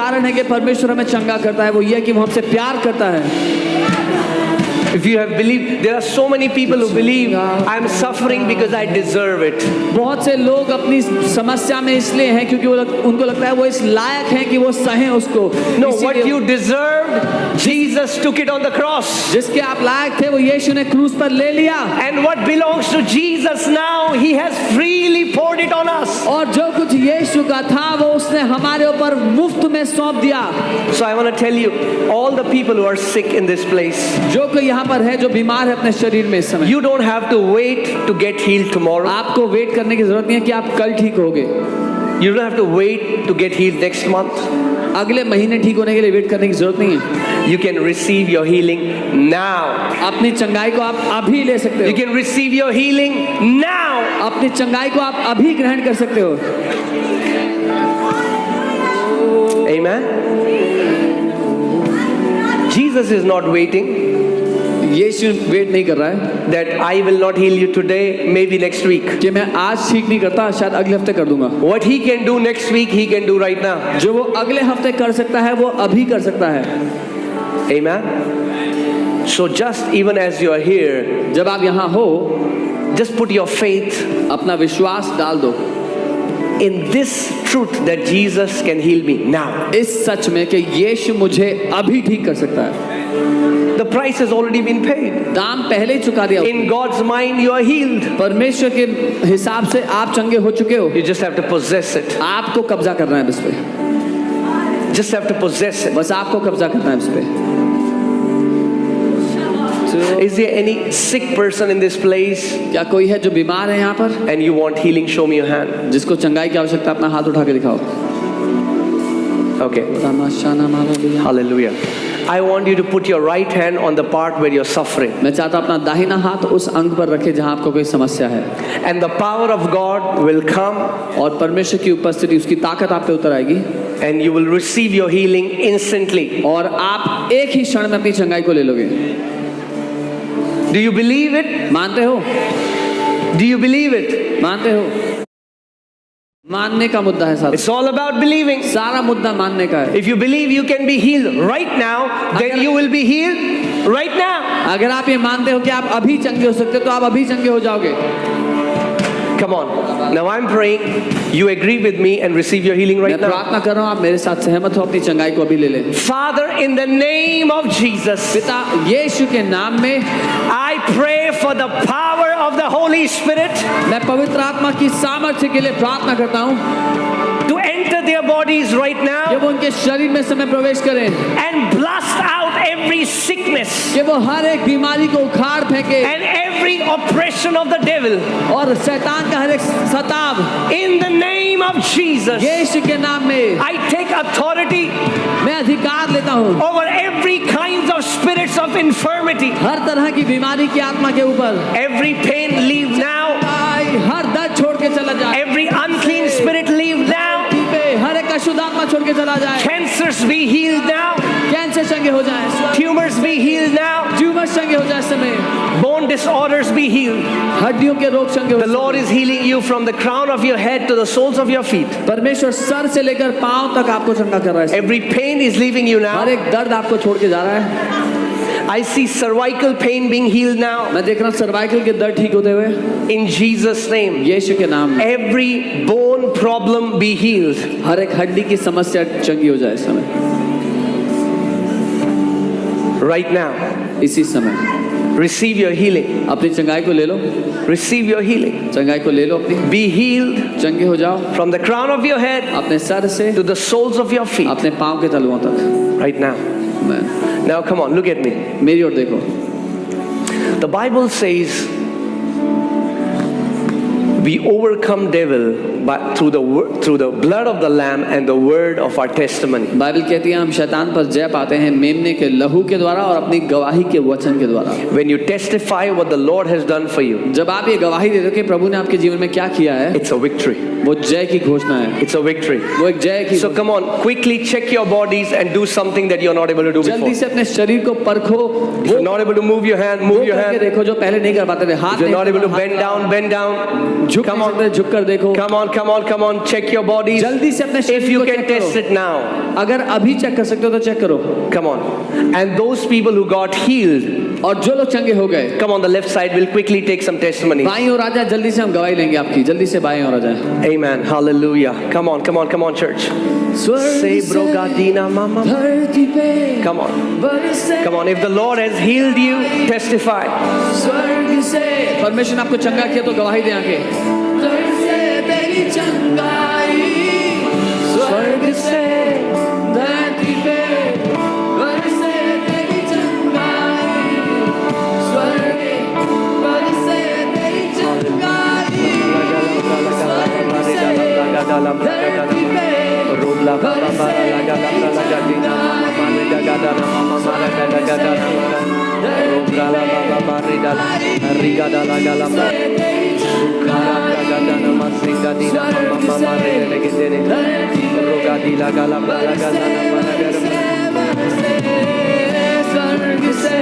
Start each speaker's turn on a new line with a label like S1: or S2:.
S1: कारण है कि परमेश्वर हमें चंगा करता है वो ये कि वो हमसे प्यार करता है।
S2: If you have believed, there are so many people who believe I'm suffering because I deserve it.
S1: बहुत से लोग अपनी समस्या में इसलिए हैं क्योंकि उनको लगता है वो इस लायक हैं कि वो सहें उसको।
S2: No, what you deserved, Jesus took it on the cross.
S1: जिसके आप लायक थे वो यीशु ने क्रूस पर ले लिया।
S2: And what belongs to Jesus now, He has freely poured it on us.
S1: और जो कुछ यीशु का था वो उसने हमारे ऊपर मुफ्त में सौंप दिया।
S2: So I want to tell you, all the people who are sick in this place,
S1: जो कोई यहाँ पर है जो बीमार है अपने शरीर में इस समय,
S2: you don't have to wait to get healed tomorrow.
S1: आपको वेट करने की जरूरत नहीं है कि आप कल ठीक होगे।
S2: You don't have to wait to get healed next month.
S1: अगले महीने ठीक होने के लिए वेट करने की जरूरत नहीं है।
S2: You can receive your healing now.
S1: अपनी चंगाई को आप अभी ले सकते हो।
S2: You can receive your healing now.
S1: अपनी चंगाई को आप अभी ग्रहण कर सकते हो।
S2: Amen. Jesus is not waiting.
S1: यीशु वेट नहीं कर रहा है
S2: That I will not heal you today, maybe next week.
S1: कि मैं आज ठीक नहीं करता, शायद अगले हफ्ते कर दूंगा।
S2: What He can do next week, He can do right now.
S1: जो वो अगले हफ्ते कर सकता है वो अभी कर सकता है।
S2: Amen. So just even as you are here,
S1: जब आप यहाँ हो
S2: just put your faith
S1: अपना विश्वास डाल दो
S2: in this truth that Jesus can heal me now.
S1: इस सच में कि यीशु मुझे अभी ठीक कर सकता है।
S2: The price has already been paid.
S1: दाम पहले ही चुका दिया।
S2: In God's mind, you are healed.
S1: परमेश्वर के हिसाब से आप चंगे हो चुके हो।
S2: You just have to possess it.
S1: आपको कब्जा करना है इस पे।
S2: Just have to possess it.
S1: बस आपको कब्जा करना है इस पे।
S2: Is there any sick person in this place?
S1: क्या कोई है जो बीमार है यहाँ पर?
S2: And you want healing? Show me your hand.
S1: जिसको चंगाई की आवश्यकता अपना हाथ उठा के दिखाओ।
S2: Okay. Hallelujah. I want you to put your right hand on the part where you're suffering.
S1: मैं चाहता हूँ अपना दाहिना हाथ उस अंग पर रखे जहाँ आपको कोई समस्या है।
S2: And the power of God will come.
S1: और परमेश्वर की उपस्थिति, उसकी ताकत आप पे उतर आएगी।
S2: And you will receive your healing instantly.
S1: और आप एक ही क्षण में अपनी चंगाई को ले लोगे।
S2: Do you believe it?
S1: मानते हो?
S2: Do you believe it?
S1: मानते हो? मानने का मुद्दा है सारा।
S2: It's all about believing.
S1: सारा मुद्दा मानने का है।
S2: If you believe you can be healed right now, then you will be healed right now.
S1: अगर आप ये मानते हो कि आप अभी चंगे हो सकते हो तो आप अभी चंगे हो जाओगे।
S2: Come on. Now I'm praying. You agree with me and receive your healing right
S1: मैं
S2: now.
S1: प्रार्थना कर रहा हूँ, आप मेरे साथ सहमत हो, अपनी चंगाई को अभी ले लें।
S2: Father, in the name of Jesus,
S1: पिता यीशु के नाम में
S2: I pray for the power of the Holy Spirit
S1: मैं पवित्र आत्मा की सामर्थ्य के लिए प्रार्थना करता हूँ
S2: to enter their bodies right
S1: कि
S2: now
S1: वो उनके शरीर में समय प्रवेश करें,
S2: and blast out every sickness
S1: कि वो हर एक बीमारी को उखाड़ फेंके
S2: and every oppression of the devil.
S1: और शैतान का हर एक सताव
S2: In the name of Jesus,
S1: यीशु के नाम में
S2: I take authority
S1: मैं अधिकार लेता हूँ
S2: over every kinds of spirits of infirmity.
S1: हर तरह की बीमारी की आत्मा के ऊपर।
S2: Every pain leave now.
S1: हर दर्द छोड़ के चला जाए,
S2: Every unclean spirit leave now.
S1: हर एक अशुद्ध आत्मा छोड़ के चला जाए।
S2: Cancers be healed now.
S1: Cancer चंगे हो जाए,
S2: Tumors be healed now.
S1: Tumour चंगे हो जाए इस समय,
S2: Bone disorders be healed.
S1: हड्डियों के रोग चंगे हो
S2: The Lord is healing you from the crown of your head to the soles of your feet.
S1: परमेश्वर सर से लेकर पांव तक आपको चंगा कर रहा है।
S2: Every pain is leaving you
S1: her
S2: now.
S1: एक दर्द आपको छोड़ के जा रहा है।
S2: I see cervical pain being healed now.
S1: मैं देख रहा हूँ सर्वाइकल के दर्द ठीक होते हुए
S2: In Jesus' name.
S1: यीशु के नाम में।
S2: Every bone problem be healed.
S1: हर एक हड्डी की समस्या चंगी हो जाए इस समय,
S2: Right now.
S1: इसी समय।
S2: Receive your healing.
S1: अपनी चंगाई को ले लो,
S2: Receive your healing.
S1: चंगाई को ले लो अपनी,
S2: Be healed
S1: चंगे हो जाओ
S2: from the crown of your head
S1: अपने सर से
S2: to the soles of your feet.
S1: अपने पांव के तलुओं तक।
S2: Right now. Now come on, look at me.
S1: मेरी ओर देखो।
S2: The Bible says we overcome devil through the blood of the lamb and the word of our testimony.
S1: Bible कहती है हम शैतान पर जय पाते हैं मेमने के लहू के द्वारा और अपनी गवाही के वचन के द्वारा।
S2: When you testify what the Lord has done for you,
S1: जब आप ये गवाही देते हो कि प्रभु ने आपके जीवन में क्या किया है,
S2: it's a victory.
S1: वो जय की घोषणा है।
S2: It's a victory.
S1: वो एक जय की।
S2: So come on, quickly check your bodies and do something that you're not able to do before.
S1: जल्दी से अपने शरीर को परखो।
S2: If you're not able to move your hand, move your hand.
S1: देखो जो पहले नहीं कर पाते थे। हाथ
S2: If you're not able to bend down, bend down.
S1: झुक
S2: Come on,
S1: झुक कर देखो।
S2: come on, come on. Check your bodies.
S1: जल्दी से अपने
S2: If
S1: शरीर
S2: you
S1: को
S2: can
S1: चेक
S2: test
S1: करो।
S2: it now.
S1: अगर अभी चेक कर सकते हो तो चेक करो।
S2: Come on. And those people who got healed,
S1: और जो लोग चंगे हो गए,
S2: come on, the left side will quickly take some testimonies.
S1: बाईं ओर आ जाए, जल्दी से हम गवाही लेंगे आपकी। जल्दी से बाईं ओर आ जाए।
S2: Amen. Hallelujah. Come on, church. Say brogadina mama.
S1: धरती पे
S2: Come on.
S1: बरसे
S2: Come on. If the Lord has healed you, testify.
S1: स्वर्ग से परमेश्वर ने आपको चंगा किया तो गवाही दे आके। स्वर्ग से तेरी चंगाई, स्वर्ग से धरती पे बरसे तेरी चंगाई, स्वर्ग बरसे तेरी चंगाई, स्वर्ग से धरती पे
S2: Robla baba laga dina mama Robla baba rigada laga lama Sukara gada nama singa dina mama regedene Rogadi laga lama laga nama
S1: स्वर्ग से